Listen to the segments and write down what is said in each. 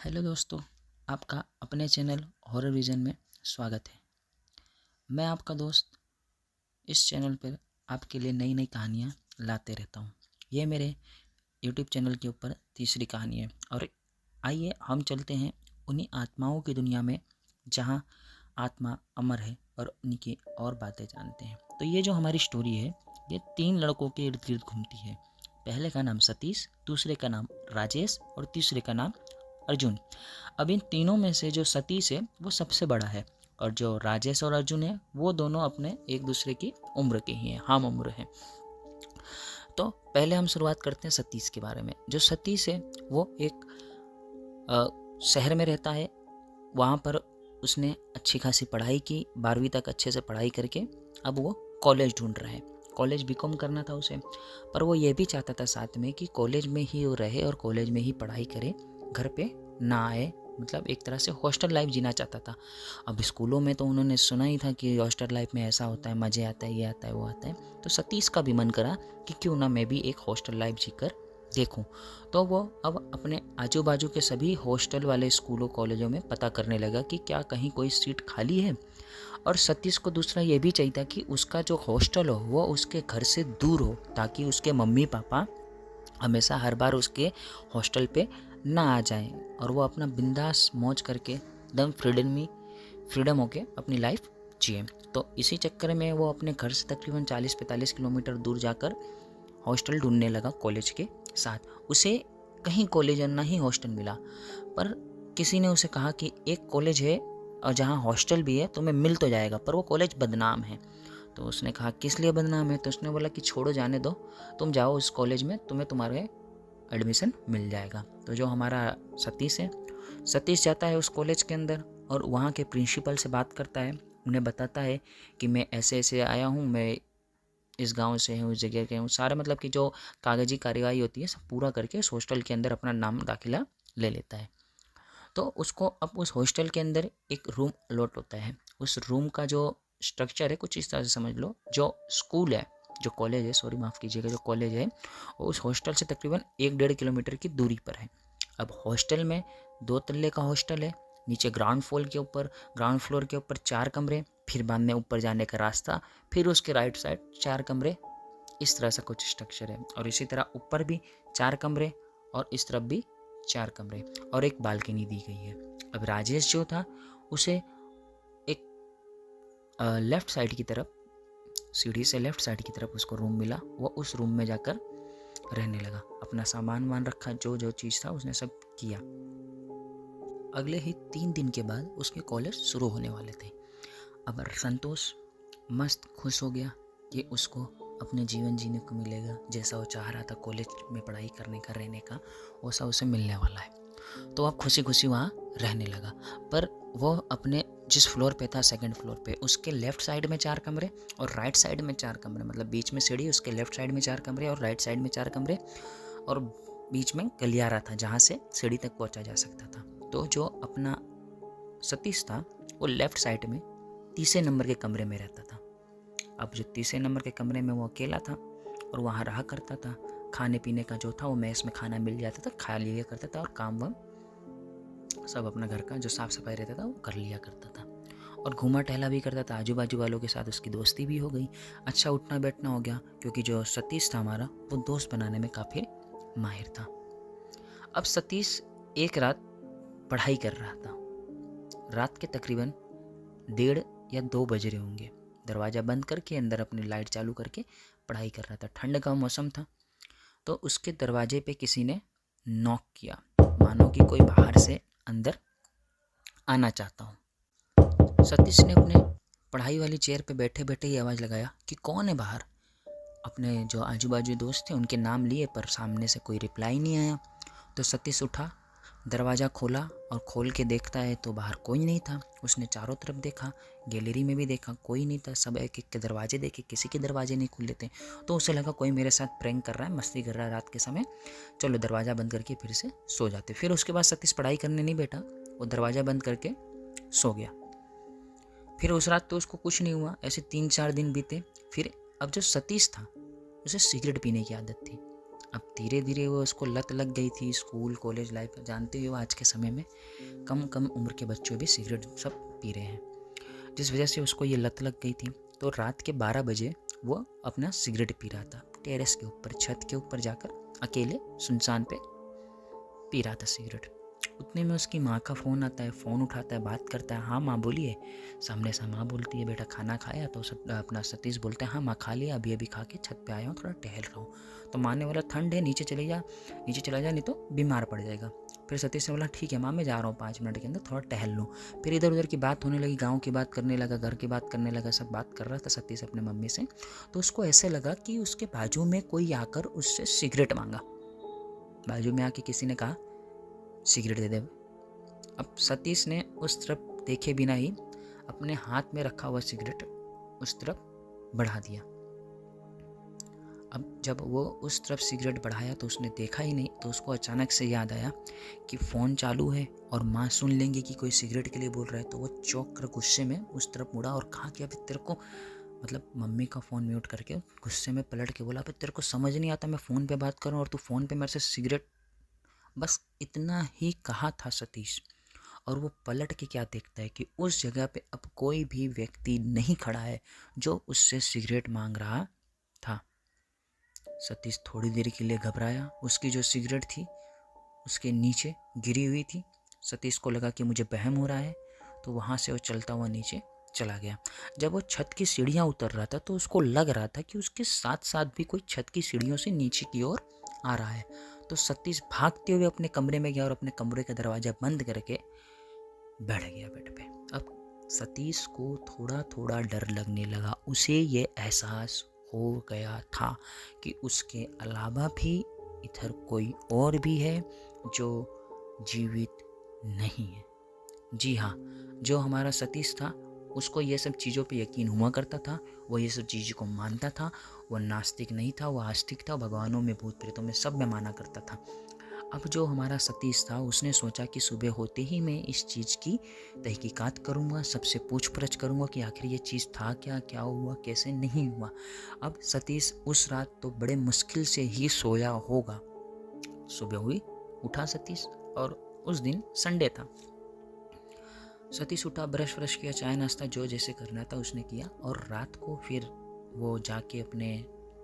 Hello दोस्तों, आपका अपने चैनल हॉरर विजन में स्वागत है। मैं आपका दोस्त इस चैनल पर आपके लिए नई नई कहानियाँ लाते रहता हूँ। ये मेरे यूट्यूब चैनल के ऊपर तीसरी कहानी है और आइए हम चलते हैं उन्हीं आत्माओं की दुनिया में जहाँ आत्मा अमर है और उनकी और बातें जानते हैं। तो ये जो हमारी स्टोरी है ये 3 लड़कों के इर्द गिर्द घूमती है। पहले का नाम सतीश, दूसरे का नाम राजेश और तीसरे का नाम अर्जुन। अब इन तीनों में से जो सतीश है वो सबसे बड़ा है और जो राजेश और अर्जुन है वो दोनों अपने एक दूसरे की उम्र के ही हैं, हम उम्र हैं। तो पहले हम शुरुआत करते हैं सतीश के बारे में। जो सतीश है वो एक शहर में रहता है। वहाँ पर उसने अच्छी खासी पढ़ाई की, 12वीं तक अच्छे से पढ़ाई करके अब वो कॉलेज ढूंढ रहा है। कॉलेज बीकॉम करना था उसे, पर वो ये भी चाहता था साथ में कि कॉलेज में ही वो रहे और कॉलेज में ही पढ़ाई करे, घर पे ना आए। मतलब एक तरह से हॉस्टल लाइफ जीना चाहता था। अब स्कूलों में तो उन्होंने सुना ही था कि हॉस्टल लाइफ में ऐसा होता है, मज़े आता है, ये आता है, वो आता है। तो सतीश का भी मन करा कि क्यों ना मैं भी एक हॉस्टल लाइफ जीकर देखूं। तो वो अब अपने आजू बाजू के सभी हॉस्टल वाले स्कूलों कॉलेजों में पता करने लगा कि क्या कहीं कोई सीट खाली है। और सतीश को दूसरा ये भी चाहिए था कि उसका जो हॉस्टल हो वो उसके घर से दूर हो, ताकि उसके मम्मी पापा हमेशा हर बार उसके हॉस्टल पे ना आ जाएं और वो अपना बिंदास मौज करके एकदम फ्रीडम होके अपनी लाइफ जिए। तो इसी चक्कर में वो अपने घर से तकरीबन 40-45 किलोमीटर दूर जाकर हॉस्टल ढूंढने लगा कॉलेज के साथ। उसे कहीं कॉलेज और ना ही हॉस्टल मिला, पर किसी ने उसे कहा कि एक कॉलेज है और जहाँ हॉस्टल भी है, तुम्हें मिल तो जाएगा, पर वो कॉलेज बदनाम है। तो उसने कहा किस लिए बदनाम है? तो उसने बोला कि छोड़ो, जाने दो, तुम जाओ उस कॉलेज में, तुम्हें तुम्हारे एडमिशन मिल जाएगा। तो जो हमारा सतीश है, सतीश जाता है उस कॉलेज के अंदर और वहाँ के प्रिंसिपल से बात करता है। उन्हें बताता है कि मैं ऐसे ऐसे आया हूँ, मैं इस गांव से हूँ, इस जगह के हूँ। सारा मतलब कि जो कागजी कार्यवाही होती है सब पूरा करके उस हॉस्टल के अंदर अपना नाम दाखिला ले लेता है। तो उसको अब उस हॉस्टल के अंदर एक रूम अलॉट होता है। उस रूम का जो स्ट्रक्चर है कुछ इस तरह से समझ लो, जो स्कूल है, जो कॉलेज है, सॉरी माफ़ कीजिएगा, जो कॉलेज है वो उस हॉस्टल से तकरीबन 1-1.5 किलोमीटर की दूरी पर है। अब हॉस्टल में 2 तल्ले का हॉस्टल है। नीचे ग्राउंड फ्लोर के ऊपर 4 कमरे, फिर बाद में ऊपर जाने का रास्ता, फिर उसके राइट साइड 4 कमरे। इस तरह से कुछ स्ट्रक्चर है। और इसी तरह ऊपर भी 4 कमरे और इस तरफ भी 4 कमरे और एक बालकनी दी गई है। अब राजेश जो था उसे एक लेफ्ट साइड की तरफ, सीढ़ी से लेफ्ट साइड की तरफ उसको रूम मिला। वो उस रूम में जाकर रहने लगा। अपना सामान वान रखा, जो जो चीज़ था उसने सब किया। अगले ही 3 दिन के बाद उसके कॉलेज शुरू होने वाले थे। अब संतोष मस्त खुश हो गया कि उसको अपने जीवन जीने को मिलेगा, जैसा वो चाह रहा था कॉलेज में पढ़ाई करने का, रहने का, वैसा उसे मिलने वाला है। तो अब खुशी खुशी वहाँ रहने लगा। पर वो अपने जिस फ्लोर पे था, सेकंड फ्लोर पे, उसके लेफ्ट साइड में 4 कमरे और राइट साइड में 4 कमरे, मतलब बीच में सीढ़ी, उसके लेफ्ट साइड में 4 कमरे और राइट साइड में 4 कमरे, और बीच में गलियारा था जहाँ से सीढ़ी तक पहुँचा जा सकता था। तो जो अपना सतीश था वो लेफ्ट साइड में तीसरे नंबर के कमरे में रहता था। अब जो तीसरे नंबर के कमरे में वो अकेला था और वहाँ रहा करता था। खाने पीने का जो था वो मेस में खाना मिल जाता था, खा लिया करता था, और काम वाम सब अपना घर का जो साफ़ सफाई रहता था वो कर लिया करता था। और घूमा टहला भी करता था, आजू बाजू वालों के साथ उसकी दोस्ती भी हो गई। अच्छा उठना बैठना हो गया, क्योंकि जो सतीश था हमारा वो दोस्त बनाने में काफ़ी माहिर था। अब सतीश एक रात पढ़ाई कर रहा था। रात के तकरीबन 1:30 या 2 बज रहे होंगे। दरवाज़ा बंद करके अंदर अपनी लाइट चालू करके पढ़ाई कर रहा था। ठंड का मौसम था। तो उसके दरवाजे पे किसी ने नॉक किया, मानो कि कोई बाहर से अंदर आना चाहता हूँ। सतीश ने अपने पढ़ाई वाली चेयर पे बैठे बैठे ही आवाज़ लगाया कि कौन है बाहर। अपने जो आजू बाजू दोस्त थे उनके नाम लिए, पर सामने से कोई रिप्लाई नहीं आया। तो सतीश उठा, दरवाज़ा खोला और खोल के देखता है तो बाहर कोई नहीं था। उसने चारों तरफ देखा, गैलरी में भी देखा, कोई नहीं था। सब एक एक के दरवाजे देखे, किसी के दरवाजे नहीं खुल लेते। तो उसे लगा कोई मेरे साथ प्रैंक कर रहा है, मस्ती कर रहा है रात के समय, चलो दरवाज़ा बंद करके फिर से सो जाते। फिर उसके बाद सतीश पढ़ाई करने नहीं बैठा, वो दरवाज़ा बंद करके सो गया। फिर उस रात तो उसको कुछ नहीं हुआ। ऐसे 3-4 दिन बीते। फिर अब जो सतीश था उसे सिगरेट पीने की आदत थी। अब धीरे धीरे वो उसको लत लग गई थी। स्कूल कॉलेज लाइफ जानते हो आज के समय में कम कम उम्र के बच्चों भी सिगरेट सब पी रहे हैं, जिस वजह से उसको ये लत लग गई थी। तो रात के 12 बजे वो अपना सिगरेट पी रहा था, टेरेस के ऊपर, छत के ऊपर जाकर अकेले सुनसान पे पी रहा था सिगरेट। उतने में उसकी माँ का फ़ोन आता है, फ़ोन उठाता है, बात करता है। हाँ माँ बोलिए। सामने से माँ बोलती है, बेटा खाना खाया? तो अपना सतीश बोलता है, हाँ माँ खा लिया, अभी अभी खा के छत पे आया हूँ, थोड़ा टहल रहा हूँ। तो माँ ने बोला ठंड है, नीचे चला जा नहीं तो बीमार पड़ जाएगा। फिर सतीश ने बोला ठीक है माँ, मैं जा रहा हूँ 5 मिनट के अंदर, थोड़ा टहल लूँ। फिर इधर उधर की बात होने लगी, गाँव की बात करने लगा, घर की बात करने लगा, सब बात कर रहा था सतीश अपने मम्मी से। तो उसको ऐसे लगा कि उसके बाजू में कोई आकर उससे सिगरेट मांगा। बाजू में आके किसी ने कहा सिगरेट दे दे। अब सतीश ने उस तरफ देखे बिना ही अपने हाथ में रखा हुआ सिगरेट उस तरफ बढ़ा दिया। अब जब वो उस तरफ सिगरेट बढ़ाया तो उसने देखा ही नहीं। तो उसको अचानक से याद आया कि फ़ोन चालू है और माँ सुन लेंगे कि कोई सिगरेट के लिए बोल रहा है। तो वो चौंक कर गुस्से में उस तरफ मुड़ा और कहा कि अभी तेरे को, मतलब मम्मी का फ़ोन म्यूट करके गुस्से में पलट के बोला, अभी तेरे को समझ नहीं आता मैं फ़ोन पे बात करूँ और तू फ़ोन पे मेरे से सिगरेट। बस इतना ही कहा था सतीश, और वो पलट के क्या देखता है कि उस जगह पे अब कोई भी व्यक्ति नहीं खड़ा है जो उससे सिगरेट मांग रहा था। सतीश थोड़ी देर के लिए घबराया। उसकी जो सिगरेट थी उसके नीचे गिरी हुई थी। सतीश को लगा कि मुझे वहम हो रहा है, तो वहाँ से वो चलता हुआ नीचे चला गया। जब वो छत की सीढ़ियाँ उतर रहा था तो उसको लग रहा था कि उसके साथ साथ भी कोई छत की सीढ़ियों से नीचे की ओर आ रहा है। तो सतीश भागते हुए अपने कमरे में गया और अपने कमरे का दरवाज़ा बंद करके बैठ गया बेड पे। अब सतीश को थोड़ा थोड़ा डर लगने लगा। उसे ये एहसास हो गया था कि उसके अलावा भी इधर कोई और भी है जो जीवित नहीं है। जी हाँ, जो हमारा सतीश था उसको ये सब चीज़ों पे यकीन हुआ करता था, वो ये सब चीज़ों को मानता था। वो नास्तिक नहीं था, वो आस्तिक था। भगवानों में, भूत प्रेतों में, सब में माना करता था। अब जो हमारा सतीश था उसने सोचा कि सुबह होते ही मैं इस चीज़ की तहकीकात करूँगा, सबसे पूछ परछ करूँगा कि आखिर ये चीज़ था क्या, क्या हुआ, कैसे नहीं हुआ। अब सतीश उस रात तो बड़े मुश्किल से ही सोया होगा। सुबह हुई, उठा सतीश, और उस दिन संडे था। सतीश उठा, ब्रश व्रश किया, चाय नाश्ता जो जैसे करना था उसने किया, और रात को फिर वो जाके अपने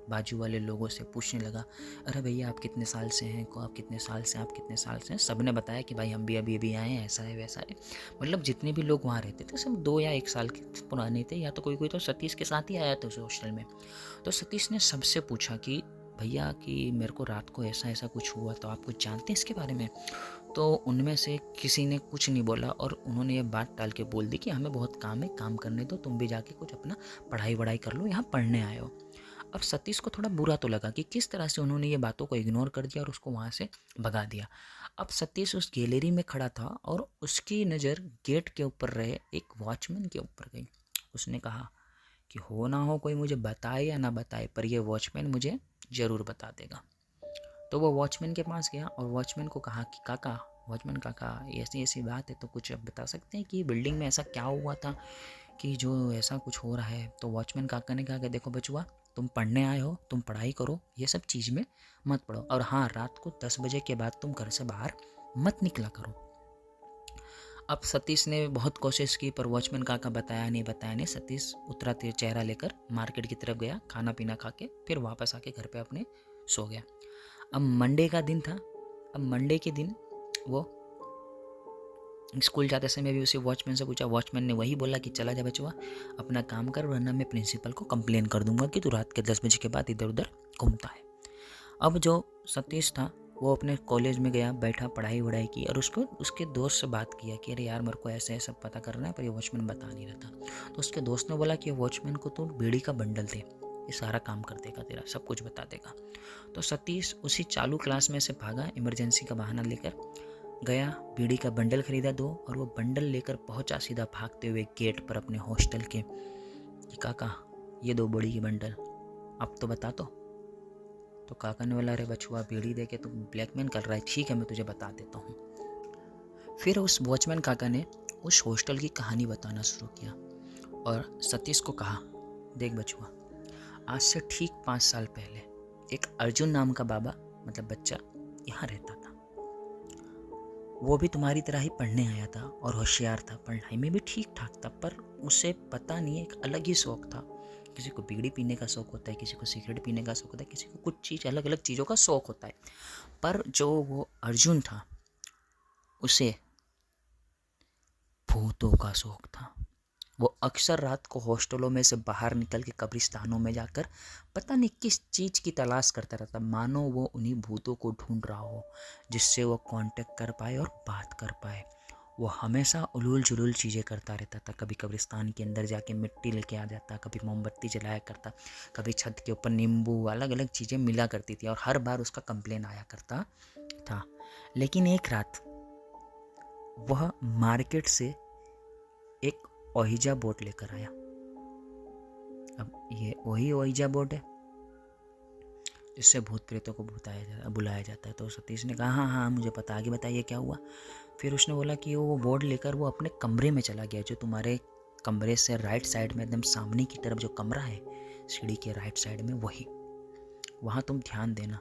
बाजू वाले लोगों से पूछने लगा, अरे भैया आप कितने साल से हैं, को आप कितने साल से, आप कितने साल से हैं। सब ने बताया कि भाई हम भी अभी आए हैं, ऐसा है वैसा है। मतलब जितने भी लोग वहाँ रहते थे सब 2 या 1 साल के पुराने थे, या तो कोई तो सतीश के साथ ही आया था उस हॉस्टल में। तो सतीश ने सबसे पूछा कि भैया कि मेरे को रात को ऐसा ऐसा कुछ हुआ, तो आप कुछ जानते हैं इसके बारे में? तो उनमें से किसी ने कुछ नहीं बोला, और उन्होंने ये बात टाल के बोल दी कि हमें बहुत काम है, काम करने दो, तुम भी जाके कुछ अपना पढ़ाई वढ़ाई कर लो, यहाँ पढ़ने आए हो। अब सतीश को थोड़ा बुरा तो लगा कि किस तरह से उन्होंने ये बातों को इग्नोर कर दिया और उसको वहाँ से भगा दिया। अब सतीश उस गैलरी में खड़ा था और उसकी नज़र गेट के ऊपर रहे एक वॉचमैन के ऊपर गई। उसने कहा कि हो ना हो कोई मुझे बताए या ना बताए, पर ये वॉचमैन मुझे ज़रूर बता देगा। तो वो वॉचमैन के पास गया और वॉचमैन को कहा कि काका, वॉचमैन काका ऐसी ऐसी बात है, तो कुछ अब बता सकते हैं कि बिल्डिंग में ऐसा क्या हुआ था कि जो ऐसा कुछ हो रहा है। तो वॉचमैन काका ने कहा कि देखो बचुआ, तुम पढ़ने आए हो, तुम पढ़ाई करो, ये सब चीज़ में मत पढ़ो, और हाँ रात को 10 बजे के बाद तुम घर से बाहर मत निकला करो। अब सतीश ने बहुत कोशिश की पर वॉचमैन काका बताया नहीं। सतीश उतरा चेहरा लेकर मार्केट की तरफ गया, खाना पीना खा के फिर वापस आके घर पे अपने सो गया। अब मंडे का दिन था। अब मंडे के दिन वो स्कूल जाते समय भी उसी वॉचमैन से पूछा। वॉचमैन ने वही बोला कि चला जा बचुआ, अपना काम कर, वरना मैं प्रिंसिपल को कंप्लेन कर दूंगा कि तू रात के 10 बजे के बाद इधर उधर घूमता है। अब जो सतीश था वो अपने कॉलेज में गया, बैठा, पढ़ाई वढ़ाई की, और उसको उसके दोस्त से बात किया कि अरे यार मेरे को ऐसे ऐसा पता करना है, पर ये वॉचमैन बता नहीं रहा था। तो उसके दोस्त ने बोला कि वॉचमैन को तू बीड़ी का बंडल दे, ये सारा काम कर देगा, तेरा सब कुछ बता देगा। तो सतीश उसी चालू क्लास में से भागा, इमरजेंसी का बहाना लेकर गया, बीड़ी का बंडल खरीदा 2, और वो बंडल लेकर पहुंचा सीधा भागते हुए गेट पर अपने हॉस्टल के कि काका ये 2 बीड़ी की बंडल, अब तो बता तो काका ने बोला, अरे बछुआ बीड़ी दे के तुम ब्लैकमेल कर रहा है, ठीक है मैं तुझे बता देता हूँ। फिर उस वॉचमैन काका ने उस हॉस्टल की कहानी बताना शुरू किया और सतीश को कहा, देख बछुआ, आज से ठीक 5 साल पहले एक अर्जुन नाम का बाबा मतलब बच्चा यहाँ रहता था। वो भी तुम्हारी तरह ही पढ़ने आया था और होशियार था, पढ़ाई में भी ठीक ठाक था, पर उसे पता नहीं एक अलग ही शौक था। किसी को बीड़ी पीने का शौक होता है, किसी को सिगरेट पीने का शौक होता है, किसी को कुछ चीज़ अलग अलग चीज़ों का शौक होता है। पर जो वो अर्जुन था उसे भूतों का शौक था। वो अक्सर रात को हॉस्टलों में से बाहर निकल के कब्रिस्तानों में जाकर पता नहीं किस चीज़ की तलाश करता रहता, मानो वो उन्हीं भूतों को ढूंढ रहा हो जिससे वो कांटेक्ट कर पाए और बात कर पाए। वो हमेशा उलूल जुलूल चीज़ें करता रहता था। कभी कब्रिस्तान के अंदर जाके मिट्टी लेके आ जाता, कभी मोमबत्ती जलाया करता, कभी छत के ऊपर नींबू, अलग अलग चीज़ें मिला करती थी और हर बार उसका कंप्लेन आया करता था। लेकिन एक रात वह मार्केट से एक ओहिजा बोर्ड लेकर आया। अब ये वही ओहिजा बोर्ड है जिससे भूत प्रेतों को बुलाया जाता है। तो सतीश ने कहा हाँ हाँ मुझे पता, आगे बताइए क्या हुआ। फिर उसने बोला कि वो बोर्ड लेकर वो अपने कमरे में चला गया, जो तुम्हारे कमरे से राइट साइड में एकदम सामने की तरफ जो कमरा है सीढ़ी के राइट साइड में, वही वहाँ तुम ध्यान देना,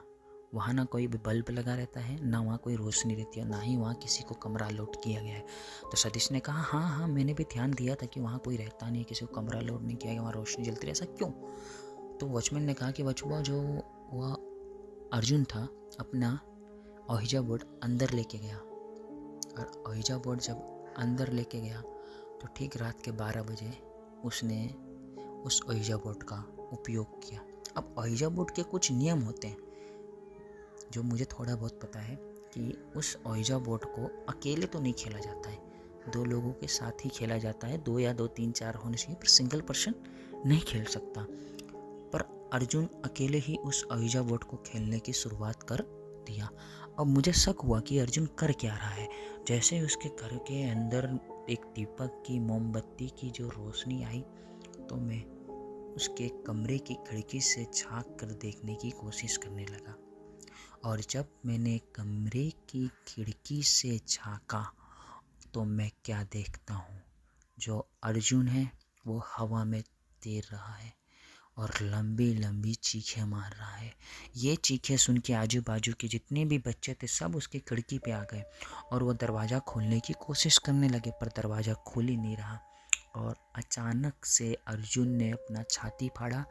वहाँ ना कोई बल्ब लगा रहता है, ना वहाँ कोई रोशनी रहती है, ना ही वहाँ किसी को कमरा अलॉट किया गया है। तो सतीश ने कहा हाँ हाँ मैंने भी ध्यान दिया था कि वहाँ कोई रहता नहीं, किसी को कमरा अलॉट नहीं किया गया, वहाँ रोशनी जलती है, ऐसा क्यों? तो वॉचमैन ने कहा कि बचुआ जो वह अर्जुन था अपना ओहिजा बोर्ड अंदर लेके गया, और ओहिजा बोर्ड जब अंदर लेके गया तो ठीक रात के 12 बजे उसने उस ओहिजा बोर्ड का उपयोग किया। अब ओहिजा बोर्ड के कुछ नियम होते हैं जो मुझे थोड़ा बहुत पता है कि उस ओहिजा बोर्ड को अकेले तो नहीं खेला जाता है, 2 लोगों के साथ ही खेला जाता है, 2 या 2 3 4 होने चाहिए, पर सिंगल पर्सन नहीं खेल सकता। पर अर्जुन अकेले ही उस ओहिजा बोर्ड को खेलने की शुरुआत कर दिया। अब मुझे शक हुआ कि अर्जुन कर क्या रहा है। जैसे उसके घर के अंदर एक दीपक की मोमबत्ती की जो रोशनी आई तो मैं उसके कमरे की खिड़की से झांक कर देखने की कोशिश करने लगा, और जब मैंने कमरे की खिड़की से झांका तो मैं क्या देखता हूँ, जो अर्जुन है वो हवा में तैर रहा है और लंबी लंबी चीखें मार रहा है। ये चीखें सुन के आजू बाजू के जितने भी बच्चे थे सब उसकी खिड़की पे आ गए और वो दरवाज़ा खोलने की कोशिश करने लगे, पर दरवाज़ा खोल ही नहीं रहा। और अचानक से अर्जुन ने अपना छाती फाड़ा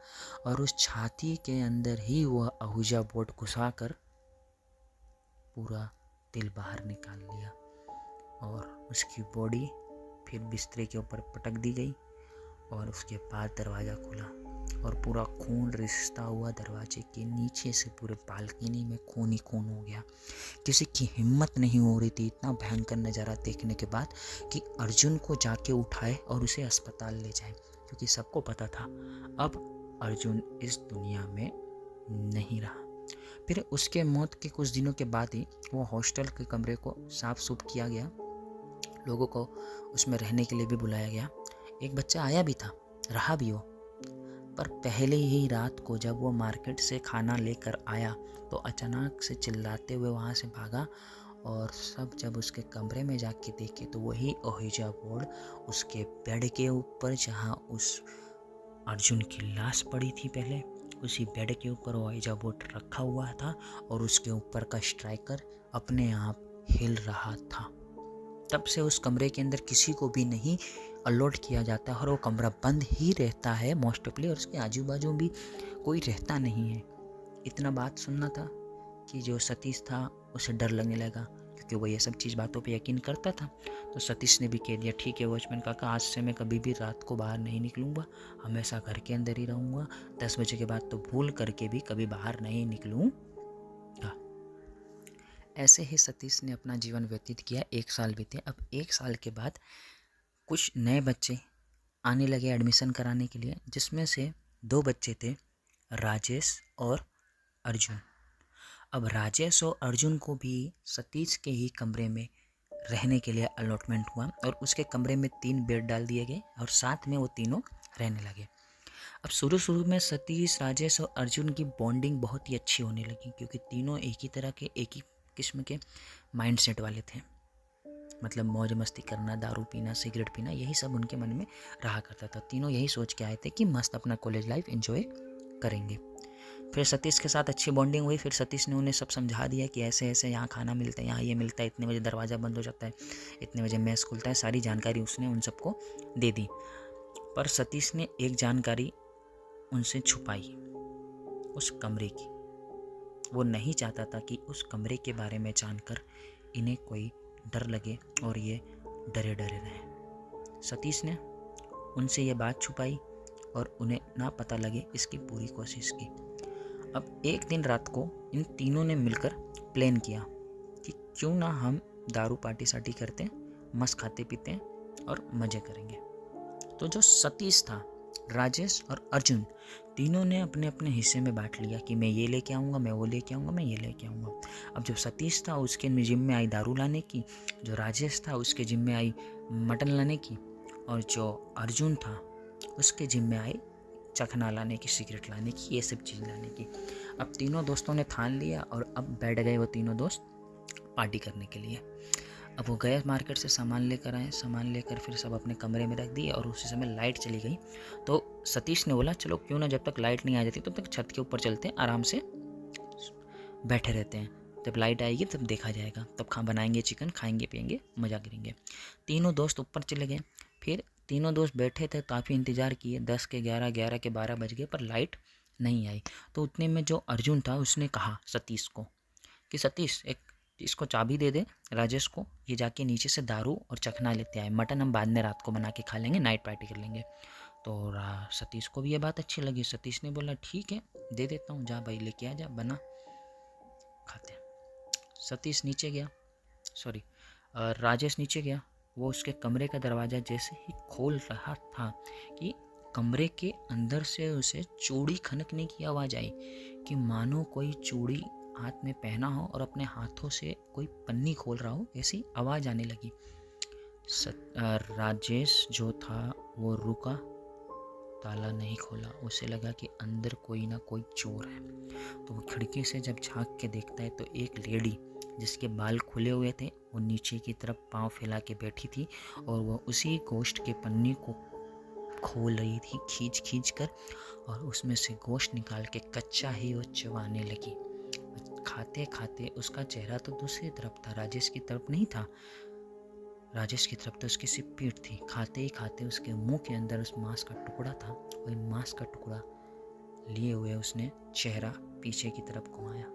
और उस छाती के अंदर ही वह ओहिजा बोर्ड घुसा कर पूरा दिल बाहर निकाल लिया, और उसकी बॉडी फिर बिस्तर के ऊपर पटक दी गई। और उसके बाद दरवाज़ा खुला और पूरा खून रिसता हुआ दरवाजे के नीचे से पूरे बालकनी में खून ही खून हो गया। किसी की हिम्मत नहीं हो रही थी इतना भयंकर नज़ारा देखने के बाद कि अर्जुन को जाके उठाए और उसे अस्पताल ले जाए, क्योंकि सबको पता था अब अर्जुन इस दुनिया में नहीं रहा। फिर उसके मौत के कुछ दिनों के बाद ही वो हॉस्टल के कमरे को साफ सुफ किया गया, लोगों को उसमें रहने के लिए भी बुलाया गया। एक बच्चा आया भी था, रहा भी वो, पर पहले ही रात को जब वो मार्केट से खाना लेकर आया तो अचानक से चिल्लाते हुए वहाँ से भागा, और सब जब उसके कमरे में जाके देखे तो वही ओहिजा बोर्ड उसके बेड के ऊपर, जहाँ उस अर्जुन की लाश पड़ी थी पहले, उसी बेड के ऊपर ओहिजा बोर्ड रखा हुआ था और उसके ऊपर का स्ट्राइकर अपने आप हिल रहा था। तब से उस कमरे के अंदर किसी को भी नहीं अलॉट किया जाता है और वो कमरा बंद ही रहता है मोस्टली, और उसके आजू बाजू भी कोई रहता नहीं है। इतना बात सुनना था कि जो सतीश था उसे डर लगने लगा, क्योंकि वो ये सब चीज़ बातों पे यकीन करता था। तो सतीश ने भी कह दिया ठीक है वॉचमैन काका, आज से मैं कभी भी रात को बाहर नहीं निकलूँगा, हमेशा घर के अंदर ही रहूँगा, 10 बजे के बाद तो भूल करके भी कभी बाहर नहीं निकलूँगा। ऐसे ही सतीश ने अपना जीवन व्यतीत किया। 1 साल बीते। अब 1 साल के बाद कुछ नए बच्चे आने लगे एडमिशन कराने के लिए, जिसमें से 2 बच्चे थे, राजेश और अर्जुन। अब राजेश और अर्जुन को भी सतीश के ही कमरे में रहने के लिए अलॉटमेंट हुआ और उसके कमरे में 3 बेड डाल दिए गए और साथ में वो तीनों रहने लगे। अब शुरू में सतीश, राजेश और अर्जुन की बॉन्डिंग बहुत ही अच्छी होने लगी, क्योंकि तीनों एक ही तरह के, एक ही किस्म के माइंडसेट वाले थे। मतलब मौज मस्ती करना, दारू पीना, सिगरेट पीना, यही सब उनके मन में रहा करता था। तीनों यही सोच के आए थे कि मस्त अपना कॉलेज लाइफ एंजॉय करेंगे। फिर सतीश के साथ अच्छी बॉन्डिंग हुई। फिर सतीश ने उन्हें सब समझा दिया कि ऐसे ऐसे यहाँ खाना मिलता है, यहाँ ये मिलता है, इतने बजे दरवाज़ा बंद हो जाता है, इतने बजे मैस खुलता है। सारी जानकारी उसने उन सबको दे दी। पर सतीश ने एक जानकारी उनसे छुपाई, उस कमरे की। वो नहीं चाहता था कि उस कमरे के बारे में जानकर इन्हें कोई डर लगे और ये डरे डरे रहें। सतीश ने उनसे ये बात छुपाई और उन्हें ना पता लगे इसकी पूरी कोशिश की। अब एक दिन रात को इन तीनों ने मिलकर प्लान किया कि क्यों ना हम दारू पार्टी सार्टी करते हैं, मस्त खाते पीते हैं और मज़े करेंगे। तो जो सतीश था, राजेश और अर्जुन, तीनों ने अपने अपने हिस्से में बांट लिया कि मैं ये लेके आऊँगा, मैं वो लेके आऊँगा, मैं ये लेके आऊँगा। अब जो सतीश था उसके जिम्मे आई दारू लाने की, जो राजेश था उसके जिम्मे आई मटन लाने की, और जो अर्जुन था उसके जिम्मे आई चखना लाने की, सिगरेट लाने की, ये सब चीज़ लाने की। अब तीनों दोस्तों ने ठान लिया और अब बैठ गए वो तीनों दोस्त पार्टी करने के लिए। अब वो गए मार्केट से सामान लेकर आए, सामान लेकर फिर सब अपने कमरे में रख दिए और उसी समय लाइट चली गई। तो सतीश ने बोला चलो क्यों ना जब तक लाइट नहीं आ जाती तब तक छत के ऊपर चलते हैं, आराम से बैठे रहते हैं, जब लाइट आएगी तब देखा जाएगा, तब बनाएंगे चिकन, खाएंगे पिएंगे, मज़ा करेंगे। तीनों दोस्त ऊपर चले गए। फिर तीनों दोस्त बैठे थे, काफ़ी इंतज़ार किए, 10 के 11, 11 के 12 बज गए पर लाइट नहीं आई। तो उतने में जो अर्जुन था उसने कहा सतीश को कि सतीश एक इसको चाबी दे दे राजेश को, ये जाके नीचे से दारू और चखना लेते आए, मटन हम बाद में रात को बना के खा लेंगे, नाइट पार्टी कर लेंगे। तो सतीश को भी ये बात अच्छी लगी। सतीश ने बोला ठीक है दे देता हूँ, जा भाई लेके आ जा, बना खाते हैं। सतीश नीचे गया, सॉरी राजेश नीचे गया। वो उसके कमरे का दरवाज़ा जैसे ही खोल रहा था कि कमरे के अंदर से उसे चूड़ी खनकने की आवाज़ आई, कि मानो कोई चूड़ी हाथ में पहना हो और अपने हाथों से कोई पन्नी खोल रहा हो, ऐसी आवाज़ आने लगी। राजेश जो था वो रुका, ताला नहीं खोला। उसे लगा कि अंदर कोई ना कोई चोर है। तो वो खिड़की से जब झांक के देखता है तो एक लेडी जिसके बाल खुले हुए थे वो नीचे की तरफ पांव फैला के बैठी थी और वो उसी गोश्त के पन्नी को खोल रही थी खींच खींच कर, और उसमें से गोश्त निकाल के कच्चा ही वो चबाने लगी। खाते खाते उसका चेहरा तो दूसरी तरफ था, राजेश की तरफ नहीं था। राजेश की तरफ तो उसकी सिर्फ पीठ थी। खाते ही खाते उसके मुंह के अंदर उस मांस का टुकड़ा था। वही मांस का टुकड़ा लिए हुए उसने चेहरा पीछे की तरफ घुमाया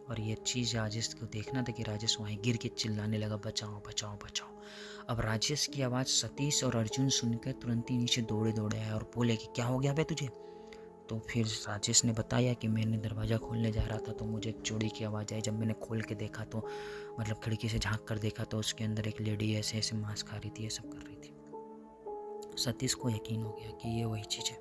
और ये चीज़ राजेश को देखना था कि राजेश वहीं गिर के चिल्लाने लगा बचाओ बचाओ बचाओ। अब राजेश की आवाज़ सतीश और अर्जुन सुनकर तुरंत ही नीचे दौड़े दौड़े आए और बोले कि क्या हो गया बे तुझे। तो फिर राजेश ने बताया कि मैंने दरवाज़ा खोलने जा रहा था तो मुझे एक चोरी की आवाज़ आई। जब मैंने खोल के देखा तो मतलब खिड़की से झांक कर देखा तो उसके अंदर एक लेडी ऐसे ऐसे मांस खा रही थी, ये सब कर रही थी। सतीश को यकीन हो गया कि ये वही चीज़ है,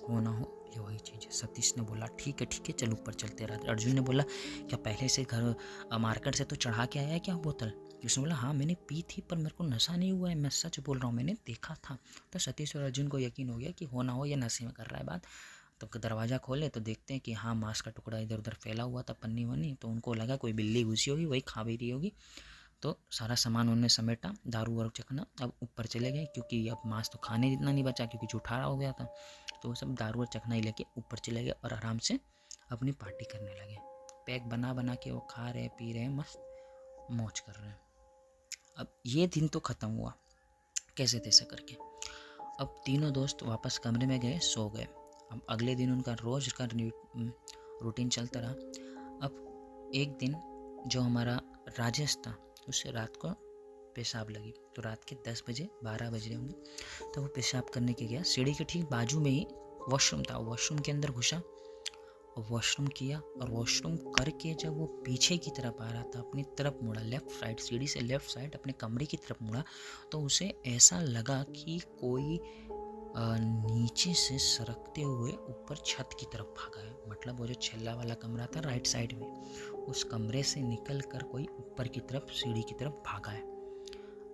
हो ना हो ये वही चीज़ है। सतीश ने बोला ठीक है चल ऊपर चलते रहा। अर्जुन ने बोला क्या पहले से घर मार्केट से तो चढ़ा के आया है क्या बोतल। उसने बोला हाँ मैंने पी थी पर मेरे को नशा नहीं हुआ है, मैं सच बोल रहा हूँ, मैंने देखा था। तो सतीश और अर्जुन को यकीन हो गया कि हो ना हो ये नशे में कर रहा है बात। तो दरवाज़ा खोले तो देखते हैं कि हाँ मांस का टुकड़ा इधर उधर फैला हुआ था, पन्नी वन्नी। तो उनको लगा कोई बिल्ली घुसी होगी, वही खा भी रही होगी। तो सारा सामान उन्होंने समेटा, दारू वारू चखना। अब ऊपर चले गए क्योंकि अब मांस तो खाने जितना नहीं बचा क्योंकि जुठारा हो गया था। तो वो सब दारू और चखना ही लेके ऊपर चले गए और आराम से अपनी पार्टी करने लगे। पैक बना बना के वो खा रहे पी रहे, मस्त मौज कर रहे हैं। अब ये दिन तो ख़त्म हुआ कैसे तैसे करके। अब तीनों दोस्त वापस कमरे में गए, सो गए। अब अगले दिन उनका रोज़ का रूटीन चलता रहा। अब एक दिन जो हमारा राजेश था उससे रात को पेशाब लगी। तो रात के 10 बजे 12 बज रहे होंगे तो वो पेशाब करने के गया। सीढ़ी के ठीक बाजू में ही वॉशरूम था। वॉशरूम के अंदर घुसा और वॉशरूम किया और वॉशरूम करके जब वो पीछे की तरफ आ रहा था, अपनी तरफ मुड़ा, लेफ़्ट साइड, सीढ़ी से लेफ़्ट साइड अपने कमरे की तरफ मुड़ा, तो उसे ऐसा लगा कि कोई नीचे से सरकते हुए ऊपर छत की तरफ भागा है। मतलब वो जो छल्ला वाला कमरा था राइट साइड में, उस कमरे से निकल कर कोई ऊपर की तरफ सीढ़ी की तरफ भागा है।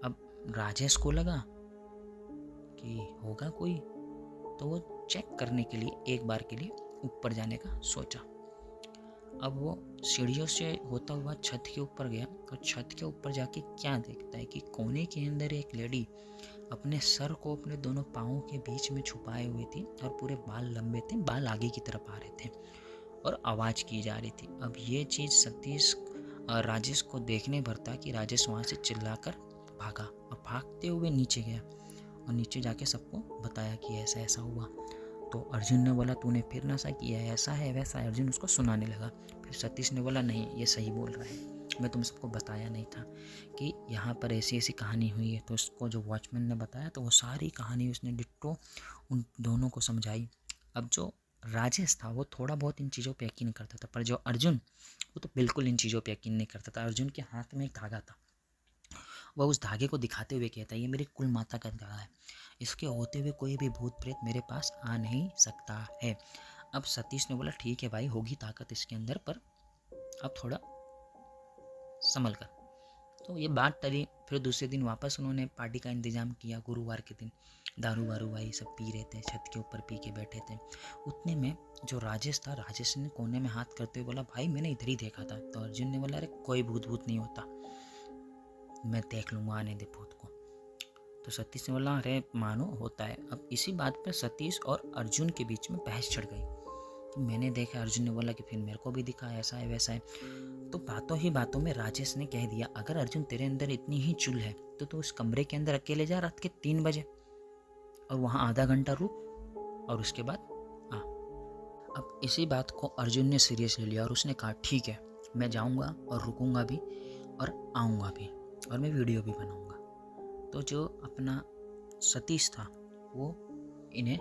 अब राजेश को लगा कि होगा कोई, तो वो चेक करने के लिए एक बार के लिए ऊपर जाने का सोचा। अब वो सीढ़ियों से होता हुआ छत के ऊपर गया और छत के ऊपर जाके क्या देखता है कि कोने के अंदर एक लेडी अपने सर को अपने दोनों पाँवों के बीच में छुपाए हुए थी और पूरे बाल लंबे थे, बाल आगे की तरफ आ रहे थे और आवाज़ की जा रही थी। अब ये चीज़ सतीश राजेश को देखने भर था कि राजेश वहाँ से चिल्लाकर भागा और भागते हुए नीचे गया और नीचे जाके सबको बताया कि ऐसा ऐसा हुआ। तो अर्जुन ने बोला तूने फिर नशा किया है, ऐसा है वैसा है। अर्जुन उसको सुनाने लगा। फिर सतीश ने बोला नहीं ये सही बोल रहा है, मैं तुम सबको बताया नहीं था कि यहाँ पर ऐसी ऐसी कहानी हुई है। तो उसको जो वॉचमैन ने बताया तो वो सारी कहानी उसने डिट्टो उन दोनों को समझाई। अब जो राजेश था वो थोड़ा बहुत इन चीज़ों पे यकीन करता था, पर जो अर्जुन वो तो बिल्कुल इन चीज़ों पे यकीन नहीं करता था। अर्जुन के हाथ में एक धागा था, वह उस धागे को दिखाते हुए कहता है ये मेरी कुल माता का धागा है, इसके होते हुए कोई भी भूत प्रेत मेरे पास आ नहीं सकता है। अब सतीश ने बोला ठीक है भाई, होगी ताकत इसके अंदर, पर अब थोड़ा संभल कर। तो ये बात टली। फिर दूसरे दिन वापस उन्होंने पार्टी का इंतजाम किया। गुरुवार के दिन दारू वारू भाई सब पी रहे थे, छत के ऊपर पी के बैठे थे। उतने में जो राजेश था, राजेश ने कोने में हाथ करते हुए बोला भाई मैंने इधर ही देखा था। तो अर्जुन ने बोला अरे कोई भूत भूत नहीं होता, मैं देख लूँगा, आने दे भूत को। तो सतीश ने बोला अरे मानो होता है। अब इसी बात पर सतीश और अर्जुन के बीच में बहस छिड़ गई कि मैंने देखा। अर्जुन ने बोला कि फिर मेरे को भी दिखा, ऐसा है वैसा है। तो बातों ही बातों में राजेश ने कह दिया अगर अर्जुन तेरे अंदर इतनी ही चुल है तो तू उस कमरे के अंदर अकेले जा रात के 3 बजे और वहाँ आधा घंटा रुक और उसके बाद आ। अब इसी बात को अर्जुन ने सीरियस ले लिया और उसने कहा ठीक है मैं जाऊँगा और रुकूंगा भी और आऊँगा भी और मैं वीडियो भी बनाऊँगा। तो जो अपना सतीश था वो इन्हें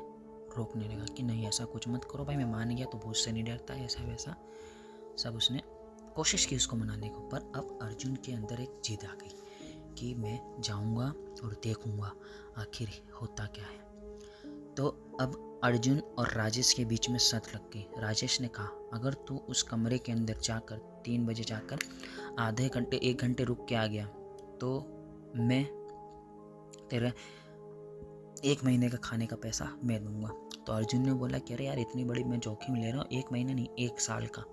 रोकने लगा कि नहीं ऐसा कुछ मत करो भाई, मैं मान गया तो भूत से नहीं डरता, ऐसा वैसा सब उसने कोशिश की उसको मनाने को। पर अब अर्जुन के अंदर एक जिद आ गई कि मैं जाऊंगा और देखूंगा आखिर होता क्या है। तो अब अर्जुन और राजेश के बीच में शर्त लग गई। राजेश ने कहा अगर तू उस कमरे के अंदर जाकर 3 बजे जाकर आधे घंटे 1 घंटे रुक के आ गया तो मैं तेरा 1 महीने का खाने का पैसा मैं दूंगा। तो अर्जुन ने बोला कि अरे यार इतनी बड़ी मैं जोखिम ले रहा हूँ, 1 महीना नहीं 1 साल का।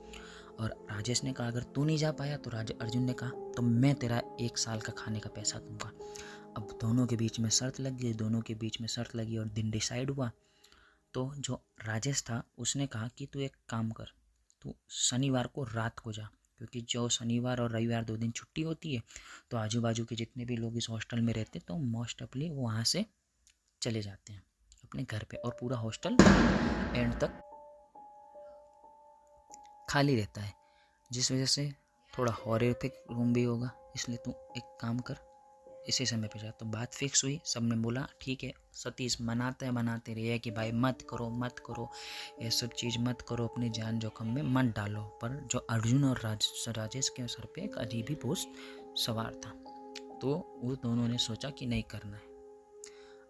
और राजेश ने कहा अगर तू नहीं जा पाया तो अर्जुन ने कहा तो मैं तेरा 1 साल का खाने का पैसा दूंगा। अब दोनों के बीच में शर्त लग गई, दोनों के बीच में शर्त लगी और दिन डिसाइड हुआ। तो जो राजेश था उसने कहा कि तू एक काम कर, तू शनिवार को रात को जा, क्योंकि जो शनिवार और रविवार 2 दिन छुट्टी होती है तो आजू बाजू के जितने भी लोग इस हॉस्टल में रहते तो मोस्ट ऑफली वो वहाँ से चले जाते हैं अपने घर पे और पूरा हॉस्टल एंड तक खाली रहता है, जिस वजह से थोड़ा हॉरिफिक रूम भी होगा। इसलिए तू एक काम कर इसी समय पे जा। तो बात फिक्स हुई, सब ने बोला ठीक है। सतीश मनाते रहे कि भाई मत करो ये सब चीज़ मत करो, अपनी जान जोखिम में मत डालो। पर जो अर्जुन और राजेश के सर पे एक अजीब ही बोझ सवार था, तो वो दोनों ने सोचा कि नहीं करना है।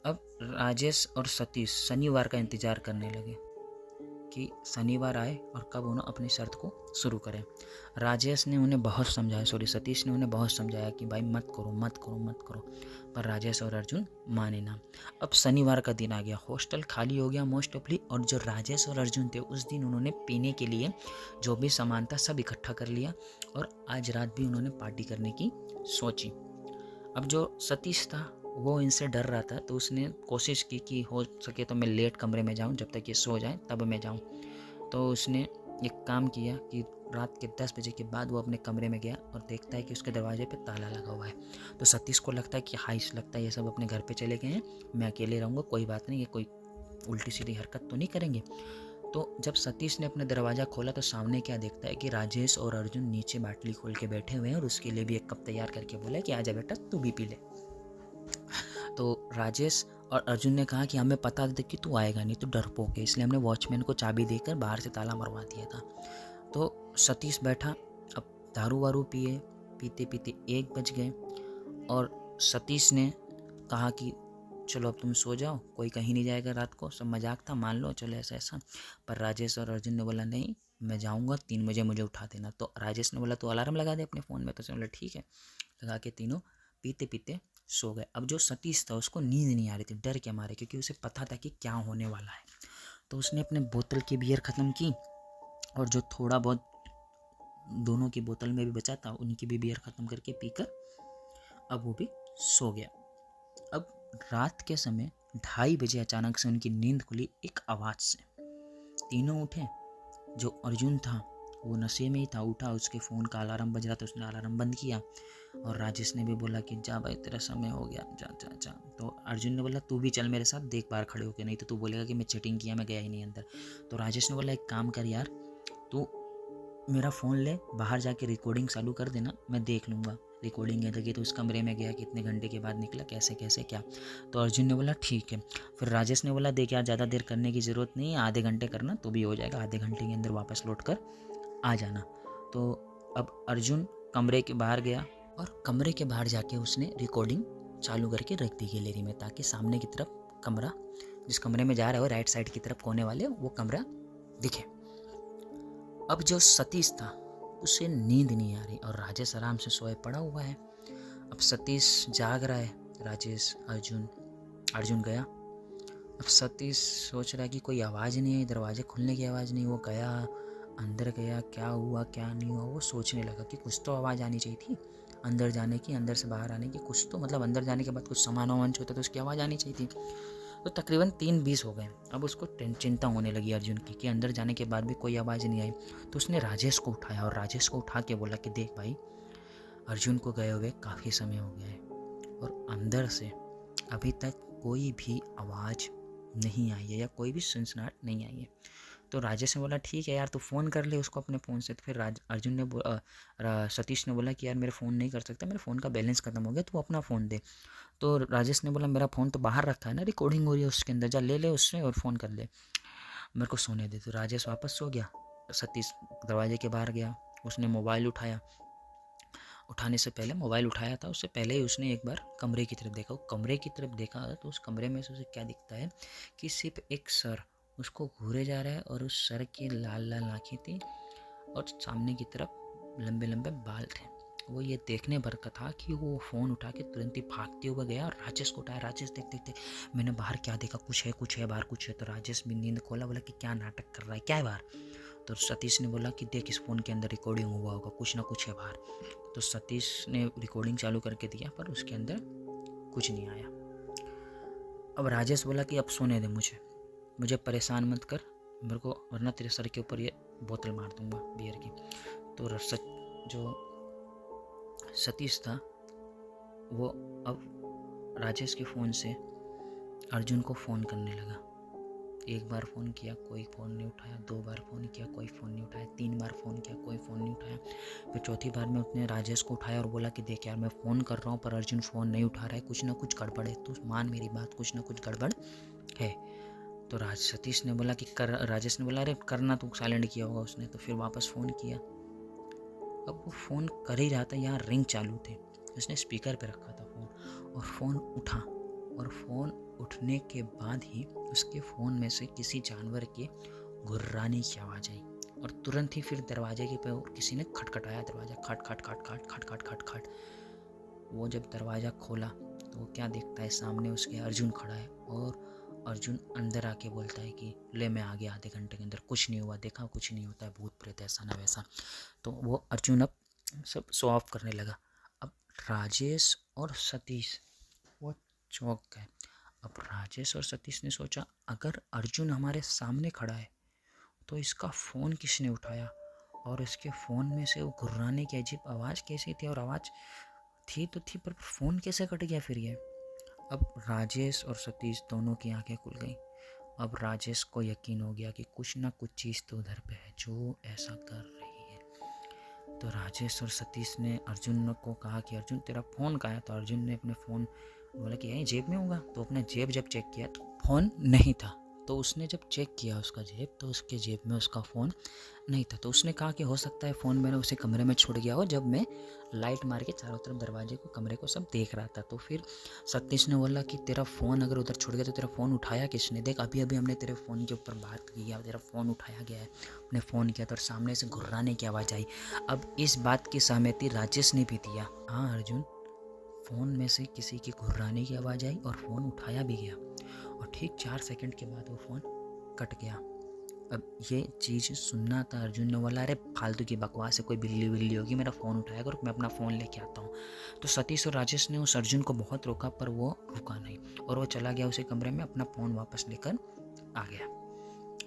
अब राजेश और सतीश शनिवार का इंतज़ार करने लगे कि शनिवार आए और कब उन्होंने अपनी शर्त को शुरू करें। राजेश ने उन्हें बहुत समझाया, सतीश ने उन्हें बहुत समझाया कि भाई मत करो, पर राजेश और अर्जुन माने ना। अब शनिवार का दिन आ गया, हॉस्टल खाली हो गया मोस्ट ऑफली। और जो राजेश और अर्जुन थे उस दिन उन्होंने पीने के लिए जो भी सामान था सब इकट्ठा कर लिया और आज रात भी उन्होंने पार्टी करने की सोची। अब जो सतीश था वो इनसे डर रहा था, तो उसने कोशिश की कि हो सके तो मैं लेट कमरे में जाऊं, जब तक ये सो जाए तब मैं जाऊं। तो उसने एक काम किया कि रात के 10 बजे के बाद वो अपने कमरे में गया और देखता है कि उसके दरवाजे पे ताला लगा हुआ है। तो सतीश को लगता है कि लगता है ये सब अपने घर पे चले गए हैं, मैं अकेले रहूँगा, कोई बात नहीं, ये कोई उल्टी सीधी हरकत तो नहीं करेंगे। तो जब सतीश ने अपना दरवाज़ा खोला तो सामने क्या देखता है कि राजेश और अर्जुन नीचे बाटली खोल के बैठे हुए हैं और उसके लिए भी एक कप तैयार करके बोला कि आजा बेटा तू भी पी ले। तो राजेश और अर्जुन ने कहा कि हमें पता था कि तू आएगा नहीं, तो डरपोक है, इसलिए हमने वॉचमैन को चाबी देकर बाहर से ताला मरवा दिया था। तो सतीश बैठा, अब दारू वारू पिए, पीते पीते 1 बज गए और सतीश ने कहा कि चलो अब तुम सो जाओ, कोई कहीं नहीं जाएगा रात को, सब मजाक था, मान लो चलो ऐसा ऐसा। पर राजेश और अर्जुन ने बोला नहीं मैं जाऊँगा, 3 बजे मुझे उठा देना। तो राजेश ने बोला तो अलार्म लगा दे अपने फ़ोन में। तो बोला ठीक है, लगा के तीनों पीते पीते सो गए। अब जो सतीश था उसको नींद नहीं आ रही थी डर के मारे, क्योंकि उसे पता था कि क्या होने वाला है। तो उसने अपने बोतल की बियर ख़त्म की और जो थोड़ा बहुत दोनों की बोतल में भी बचा था उनकी भी बियर ख़त्म करके पीकर अब वो भी सो गया। अब रात के समय 2:30 बजे अचानक से उनकी नींद खुली एक आवाज़ से। तीनों उठे जो अर्जुन था वो नशे में ही था, उठा, उसके फ़ोन का अलार्म बज रहा था, उसने अलार्म बंद किया और राजेश ने भी बोला कि जा भाई तेरा समय हो गया, जा जा जा। तो अर्जुन ने बोला तू भी चल मेरे साथ, देख बाहर खड़े होके, नहीं तो तू बोलेगा कि मैं चीटिंग किया, मैं गया ही नहीं अंदर। तो राजेश ने बोला एक काम कर यार, तू मेरा फ़ोन ले, बाहर जाके रिकॉर्डिंग चालू कर देना, मैं देख लूँगा रिकॉर्डिंग है लगी। तो उस कमरे में गया, कितने घंटे के बाद निकला, कैसे कैसे क्या। तो अर्जुन ने बोला ठीक है। फिर राजेश ने बोला देख यार ज़्यादा देर करने की ज़रूरत नहीं है, आधे घंटे करना तो भी हो जाएगा, आधे घंटे के अंदर वापस लौट कर आ जाना। तो अब अर्जुन कमरे के बाहर गया और कमरे के बाहर जाके उसने रिकॉर्डिंग चालू करके रख दी गैलरी में, ताकि सामने की तरफ कमरा, जिस कमरे में जा रहा है राइट साइड की तरफ कोने वाले, वो कमरा दिखे। अब जो सतीश था उसे नींद नहीं आ रही और राजेश आराम से सोए पड़ा हुआ है। अब सतीश जाग रहा है, राजेश, अर्जुन गया। अब सतीश सोच रहा है कि कोई आवाज़ नहीं है, दरवाजे खुलने की आवाज़ नहीं। वो गया, अंदर गया, क्या हुआ क्या नहीं हुआ वो सोचने लगा कि कुछ तो आवाज़ आनी चाहिए थी अंदर जाने की, अंदर से बाहर आने की, कुछ तो मतलब अंदर जाने के बाद कुछ सामान वामान होता तो उसकी आवाज़ आनी चाहिए थी। तो तकरीबन 3:20 हो गए। अब उसको चिंता होने लगी अर्जुन की कि अंदर जाने के बाद भी कोई आवाज़ नहीं आई। तो उसने राजेश को उठाया और राजेश को उठा के बोला कि देख भाई, अर्जुन को गए हुए काफ़ी समय हो गया है और अंदर से अभी तक कोई भी आवाज़ नहीं आई है या कोई भी सनसनाहट नहीं आई है। तो राजेश ने बोला ठीक है यार, तू फ़ोन कर ले उसको अपने फ़ोन से। तो फिर अर्जुन ने सतीश ने बोला कि यार मेरा फ़ोन नहीं कर सकता, मेरे फ़ोन का बैलेंस ख़त्म हो गया, तू अपना फ़ोन दे। तो राजेश ने बोला मेरा फ़ोन तो बाहर रखा है ना, रिकॉर्डिंग हो रही है उसके अंदर, जा ले ले उससे और फ़ोन कर ले, मेरे को सोने दे। तो राजेश वापस सो गया। सतीश दरवाजे के बाहर गया, उसने मोबाइल उठाया, उठाने से पहले मोबाइल उठाया था, उससे पहले ही उसने एक बार कमरे की तरफ देखा। कमरे की तरफ देखा तो उस कमरे में से उसे क्या दिखता है कि सिर्फ एक सर उसको घूरे जा रहा है और उस सर की लाल लाल आँखें थी और सामने की तरफ लंबे लंबे बाल थे। वो ये देखने भर का था कि वो फ़ोन उठा के तुरंत ही भागते हुए गया और राजेश को उठाया। राजेश देख देख मैंने बाहर क्या देखा, कुछ है बाहर, कुछ है। तो राजेश भी नींद खोला, बोला कि क्या नाटक कर रहा है, क्या है बाहर। तो सतीश ने बोला कि देख इस फ़ोन के अंदर रिकॉर्डिंग हुआ होगा, कुछ ना कुछ है बाहर। तो सतीश ने रिकॉर्डिंग चालू करके दिया पर उसके अंदर कुछ नहीं आया। अब राजेश बोला कि अब सोने दे मुझे परेशान मत कर मेरे को, वरना तेरे सर के ऊपर ये बोतल मार दूंगा बियर की। तो जो सतीश था वो अब राजेश के फ़ोन से अर्जुन को फ़ोन करने लगा। एक बार फ़ोन किया, कोई फ़ोन नहीं उठाया। 2 बार फ़ोन किया, कोई फ़ोन नहीं उठाया। 3 बार फ़ोन किया, कोई फ़ोन नहीं उठाया। फिर चौथी बार में उसने राजेश को उठाया और बोला कि देख यार मैं फ़ोन कर रहा हूँ पर अर्जुन फ़ोन नहीं उठा रहा है, कुछ ना कुछ गड़बड़ है, तू मान मेरी बात, कुछ ना कुछ गड़बड़ है। तो सतीश ने बोला कि राजेश ने बोला अरे करना, तू साइलेंट किया होगा उसने। तो फिर वापस फ़ोन किया। अब वो फ़ोन कर ही रहा था, यहाँ रिंग चालू थे, उसने स्पीकर पे रखा था फ़ोन और फ़ोन उठा। और फ़ोन उठने के बाद ही उसके फ़ोन में से किसी जानवर के गुर्राने की आवाज़ आई और तुरंत ही फिर दरवाजे के पे किसी ने खटखटाया दरवाज़ा, खट खट खट खट खट खट खट खट। वो जब दरवाज़ा खोला तो वो क्या देखता है, सामने उसके अर्जुन खड़ा है और अर्जुन अंदर आके बोलता है कि ले मैं आ गया आधे घंटे के अंदर, कुछ नहीं हुआ, देखा कुछ नहीं होता है, भूत प्रेत ऐसा ना वैसा। तो वो अर्जुन अब सब शो ऑफ करने लगा। अब राजेश और सतीश वो चौंक गए। अब राजेश और सतीश ने सोचा अगर अर्जुन हमारे सामने खड़ा है तो इसका फ़ोन किसने उठाया और इसके फ़ोन में से वो घुर्राने की अजीब आवाज़ कैसी थी, और आवाज़ थी तो थी पर फ़ोन कैसे कट गया फिर ये। अब राजेश और सतीश दोनों की आंखें खुल गई। अब राजेश को यकीन हो गया कि कुछ ना कुछ चीज़ तो उधर पे है जो ऐसा कर रही है। तो राजेश और सतीश ने अर्जुन को कहा कि अर्जुन तेरा फ़ोन कहाँ है। तो अर्जुन ने अपने फ़ोन बोला कि यहीं जेब में होगा। तो अपने जेब जब चेक किया तो फ़ोन नहीं था। तो उसने जब चेक किया उसका जेब तो उसके जेब में उसका फ़ोन नहीं था। तो उसने कहा कि हो सकता है फ़ोन मैंने उसे कमरे में छोड़ गया हो जब मैं लाइट मार के चारों तरफ दरवाजे को, कमरे को सब देख रहा था। तो फिर सतीश ने बोला कि तेरा फ़ोन अगर उधर छोड़ गया तो तेरा फ़ोन उठाया किसने, देख अभी अभी हमने तेरे फ़ोन के ऊपर बात की, तेरा फ़ोन उठाया गया है, उसने फ़ोन किया तो सामने से घुर्राने की आवाज़ आई। अब इस बात की सहमति राजेश ने भी दिया, हाँ अर्जुन फ़ोन में से किसी की घुर्राने की आवाज़ आई और फ़ोन उठाया भी गया और ठीक 4 सेकंड के बाद वो फ़ोन कट गया। अब ये चीज़ सुनना था, अर्जुन ने बोला अरे फालतू की बकवास है, कोई बिल्ली होगी, मेरा फ़ोन उठाएगा और मैं अपना फ़ोन लेके आता हूँ। तो सतीश और राजेश ने उस अर्जुन को बहुत रोका पर वो रुका नहीं और वो चला गया उसी कमरे में, अपना फ़ोन वापस लेकर आ गया।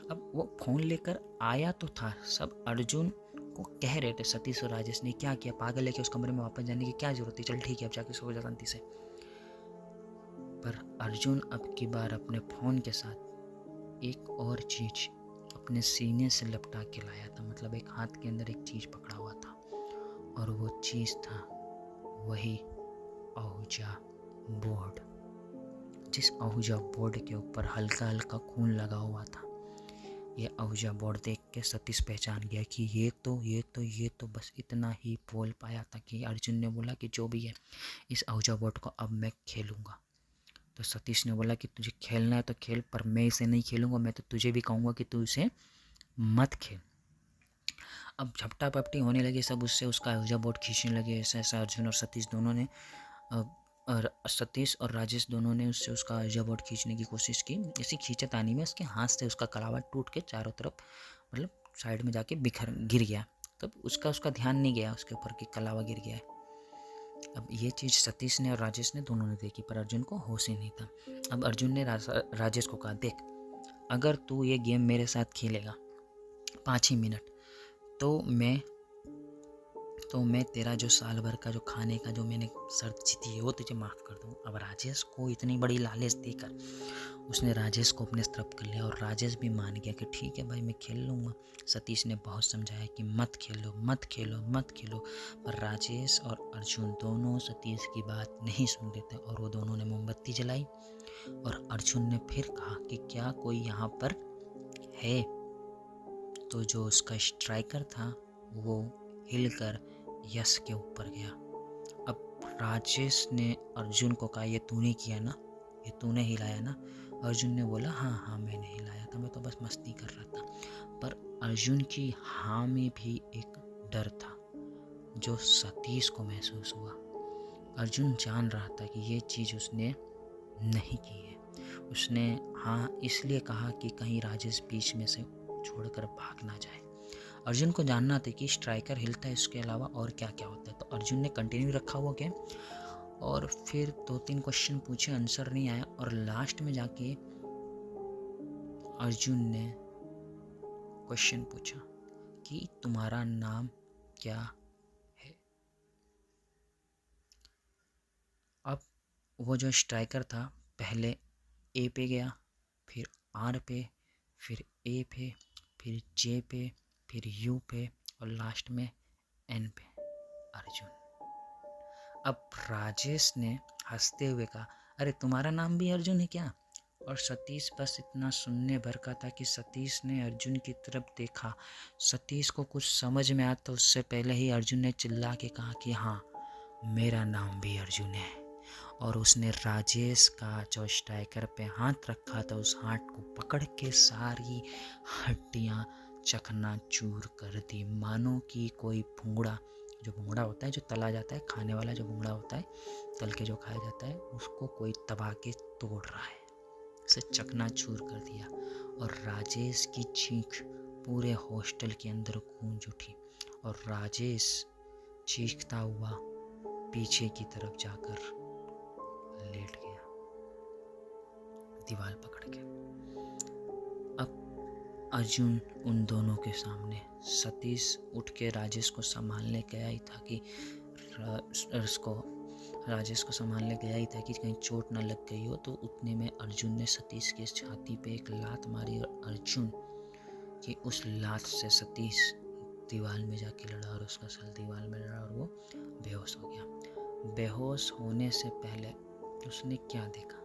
अब वो फ़ोन लेकर आया तो था, सब अर्जुन को कह रहे थे सतीश और राजेश ने, क्या किया पागल है कि उस कमरे में वापस जाने की क्या जरूरत है, चल ठीक है अब जाके सो जा शांति से। पर अर्जुन अब की बार अपने फ़ोन के साथ एक और चीज़ अपने सीने से लपटा के लाया था, मतलब एक हाथ के अंदर एक चीज़ पकड़ा हुआ था, और वो चीज़ था वही आहूजा बोर्ड। जिस आहूजा बोर्ड के ऊपर हल्का हल्का खून लगा हुआ था। ये आहूजा बोर्ड देख के सतीश पहचान गया कि ये तो बस इतना ही बोल पाया था कि अर्जुन ने बोला कि जो भी है इस आहूजा बोर्ड को अब मैं खेलूँगा। तो सतीश ने बोला कि तुझे खेलना है तो खेल, पर मैं इसे नहीं खेलूँगा, मैं तो तुझे भी कहूँगा कि तू इसे मत खेल। अब झपटा पपटी होने लगी सब, उससे उसका आहूजा बोर्ड खींचने लगे। ऐसा ऐसा अर्जुन और सतीश दोनों ने और सतीश और राजेश दोनों ने उससे उसका आहूजा बोर्ड खींचने की कोशिश की। इसी खींचतानी में उसके हाथ से उसका कलावा टूट के चारों तरफ मतलब साइड में जाके गिर गया। तब उसका ध्यान नहीं गया उसके ऊपर कि कलावा गिर गया है। अब ये चीज़ सतीश ने और राजेश ने दोनों ने देखी, पर अर्जुन को होश ही नहीं था। अब अर्जुन ने राजेश को कहा, देख अगर तू ये गेम मेरे साथ खेलेगा 5 ही मिनट तो मैं तेरा जो साल भर का जो खाने का जो मैंने शर्त जीती है वो तुझे माफ़ कर दूँ। अब राजेश को इतनी बड़ी लालच देकर उसने राजेश को अपने तरफ कर लिया, और राजेश भी मान गया कि ठीक है भाई मैं खेल लूँगा। सतीश ने बहुत समझाया कि मत खेलो मत खेलो मत खेलो, पर राजेश और अर्जुन दोनों सतीश की बात नहीं सुन रहे थे, और वो दोनों ने मोमबत्ती जलाई। और अर्जुन ने फिर कहा कि क्या कोई यहाँ पर है? तो जो उसका स्ट्राइकर था वो हिलकर यश के ऊपर गया। अब राजेश ने अर्जुन को कहा, ये तूने किया ना, ये तूने हिलाया ना? अर्जुन ने बोला हाँ मैंने हिलाया था, मैं तो बस मस्ती कर रहा था। पर अर्जुन की हाँ में भी एक डर था जो सतीश को महसूस हुआ। अर्जुन जान रहा था कि ये चीज़ उसने नहीं की है। उसने हाँ इसलिए कहा कि कहीं राजेश बीच में से छोड़कर भाग ना जाए। अर्जुन को जानना था कि स्ट्राइकर हिलता है, इसके अलावा और क्या क्या होता है। तो अर्जुन ने कंटिन्यू रखा हुआ गेम, और फिर 2-3 क्वेश्चन पूछे, आंसर नहीं आया, और लास्ट में जाके अर्जुन ने क्वेश्चन पूछा कि तुम्हारा नाम क्या है? अब वो जो स्ट्राइकर था पहले ए पे गया, फिर आर पे, फिर ए पे, फिर जे पे, फिर यू पे, और लास्ट में एन पे अर्जुन। अब राजेश ने हंसते हुए कहा, अरे तुम्हारा नाम भी अर्जुन है क्या? और सतीश बस इतना सुनने भर का था कि सतीश ने अर्जुन की तरफ देखा। सतीश को कुछ समझ में आया तो उससे पहले ही अर्जुन ने चिल्ला के कहा कि हाँ मेरा नाम भी अर्जुन है। और उसने राजेश का जो स्ट्राइकर पे हाथ रखा था उस हाथ को पकड़ के सारी हड्डियां चकनाचूर कर दी, मानो कि कोई भुंगड़ा, जो भुंगड़ा होता है जो तला जाता है, खाने वाला जो भुंगड़ा होता है तल के जो खाया जाता है, उसको कोई दबा के तोड़ रहा है, उसे चकनाचूर कर दिया। और राजेश की चीख पूरे हॉस्टल के अंदर गूंज उठी, और राजेश चीखता हुआ पीछे की तरफ जाकर लेट गया दीवार पकड़ के। अब अर्जुन उन दोनों के सामने, सतीश उठ के राजेश को संभालने गया ही था कि राजेश को संभालने गया ही था कि कहीं चोट ना लग गई हो। तो उतने में अर्जुन ने सतीश की छाती पे एक लात मारी, और अर्जुन की उस लात से सतीश दीवार में जाके लड़ा, और उसका सर दीवार में लड़ा, और वो बेहोश हो गया। बेहोश होने से पहले उसने क्या देखा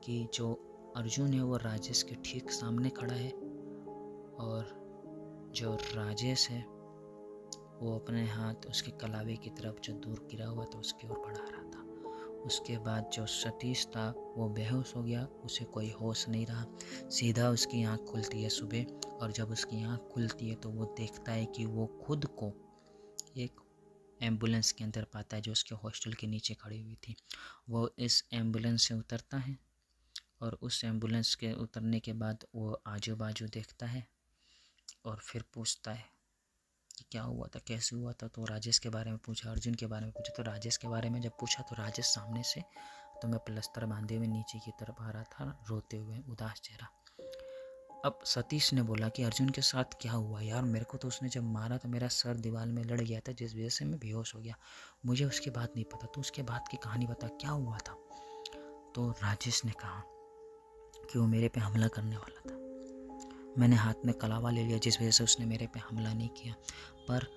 कि जो अर्जुन है वो राजेश के ठीक सामने खड़ा है, और जो राजेश है वो अपने हाथ उसके कलावे की तरफ जो दूर गिरा हुआ था उसकी ओर बढ़ा रहा था। उसके बाद जो सतीश था वो बेहोश हो गया, उसे कोई होश नहीं रहा। सीधा उसकी आँख खुलती है सुबह, और जब उसकी आँख खुलती है तो वो देखता है कि वो खुद को एक एम्बुलेंस के अंदर पाता है जो उसके हॉस्टल के नीचे खड़ी हुई थी। वो इस एम्बुलेंस से उतरता है, और उस एम्बुलेंस के उतरने के बाद वो आजू बाजू देखता है, और फिर पूछता है कि क्या हुआ था, कैसे हुआ था। तो राजेश के बारे में पूछा, अर्जुन के बारे में पूछा। तो राजेश के बारे में जब पूछा तो राजेश सामने से तो मैं प्लस्तर बांधे हुए नीचे की तरफ आ रहा था, रोते हुए उदास चेहरा। अब सतीश ने बोला कि अर्जुन के साथ क्या हुआ यार, मेरे को तो उसने जब मारा तो मेरा सर दीवार में लड़ गया था, जिस वजह से मैं बेहोश हो गया, मुझे उसके बाद नहीं पता, तो उसके बाद की कहानी बता क्या हुआ था। तो राजेश ने कहा कि वो मेरे पे हमला करने वाला था, मैंने हाथ में कलावा ले लिया, जिस वजह से उसने मेरे पे हमला नहीं किया, पर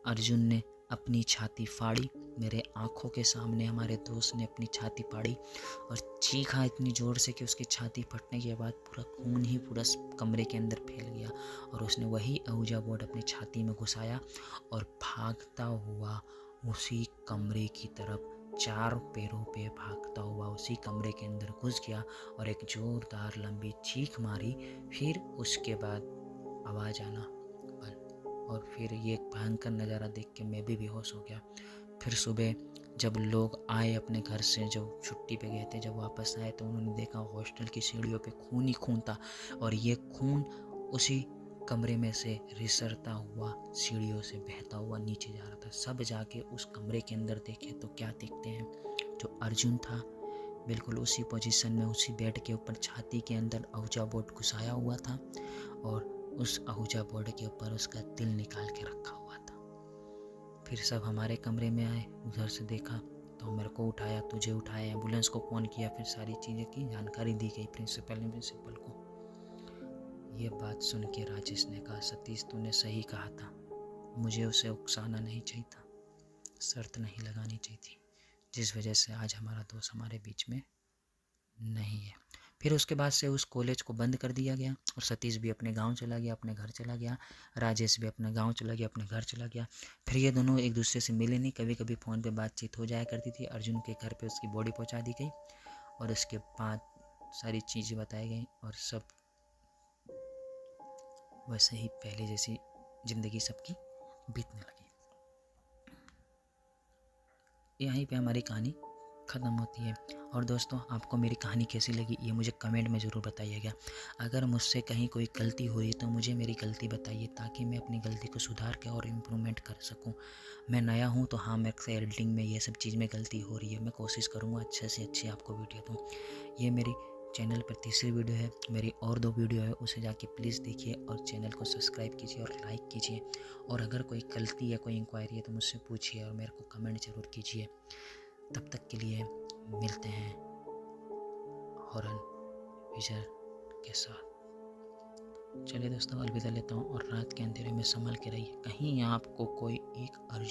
अर्जुन ने अपनी छाती फाड़ी, मेरे आँखों के सामने हमारे दोस्त ने अपनी छाती फाड़ी और चीखा इतनी ज़ोर से कि उसकी छाती फटने के बाद पूरा खून ही पूरा कमरे के अंदर फैल गया, और उसने वही आहूजा बोर्ड अपनी छाती में घुसाया और भागता हुआ उसी कमरे की तरफ 4 पैरों पे भागता हुआ उसी कमरे के अंदर घुस गया और एक ज़ोरदार लंबी चीख मारी। फिर उसके बाद आवाज़ आना बंद, और फिर ये भयंकर नज़ारा देख के मैं भी बेहोश हो गया। फिर सुबह जब लोग आए अपने घर से, जो छुट्टी पे गए थे, जब वापस आए तो उन्होंने देखा हॉस्टल की सीढ़ियों पे खून ही खून था, और ये खून उसी कमरे में से रिसरता हुआ सीढ़ियों से बहता हुआ नीचे जा रहा था। सब जाके उस कमरे के अंदर देखे तो क्या देखते हैं, जो अर्जुन था बिल्कुल उसी पोजीशन में, उसी बेड के ऊपर छाती के अंदर आहूजा बोर्ड घुसाया हुआ था, और उस आहूजा बोर्ड के ऊपर उसका दिल निकाल के रखा हुआ था। फिर सब हमारे कमरे में आए, उधर से देखा तो मेरे को उठाया, तुझे उठाया, एम्बुलेंस को फ़ोन किया, फिर सारी चीज़ें की जानकारी दी गई प्रिंसिपल को। ये बात सुन के राजेश ने कहा, सतीश तूने सही कहा था, मुझे उसे उकसाना नहीं चाहिए था, शर्त नहीं लगानी चाहिए थी, जिस वजह से आज हमारा दोस्त हमारे बीच में नहीं है। फिर उसके बाद से उस कॉलेज को बंद कर दिया गया, और सतीश भी अपने गांव चला गया, अपने घर चला गया, राजेश भी अपने गांव चला गया, अपने घर चला गया। फिर ये दोनों एक दूसरे से मिले नहीं, कभी कभी फ़ोन पे बातचीत हो जाया करती थी। अर्जुन के घर पे उसकी बॉडी पहुंचा दी गई, और उसके बाद सारी चीज़ें बताई गई, और सब वैसे ही पहले जैसी ज़िंदगी सबकी बीतने लगी। यहीं पे हमारी कहानी ख़त्म होती है। और दोस्तों, आपको मेरी कहानी कैसी लगी ये मुझे कमेंट में ज़रूर बताइएगा। अगर मुझसे कहीं कोई गलती हो रही है तो मुझे मेरी गलती बताइए, ताकि मैं अपनी गलती को सुधार के और इम्प्रूवमेंट कर सकूं। मैं नया हूं तो हाँ, मेरे से एडिटिंग में ये सब चीज़ में गलती हो रही है, मैं कोशिश करूँगा अच्छे से अच्छी आपको वीडियो दूँ। ये मेरी चैनल पर तीसरी वीडियो है, मेरी और 2 वीडियो है, उसे जाके प्लीज़ देखिए और चैनल को सब्सक्राइब कीजिए और लाइक कीजिए। और अगर कोई गलती या कोई इंक्वायरी है तो मुझसे पूछिए और मेरे को कमेंट ज़रूर कीजिए। तब तक के लिए मिलते हैं हॉरर विजन के साथ। चलिए दोस्तों, अलविदा लेता हूँ, और रात के अंधेरे में संभल के रहिए, कहीं आपको कोई एक अर्जुन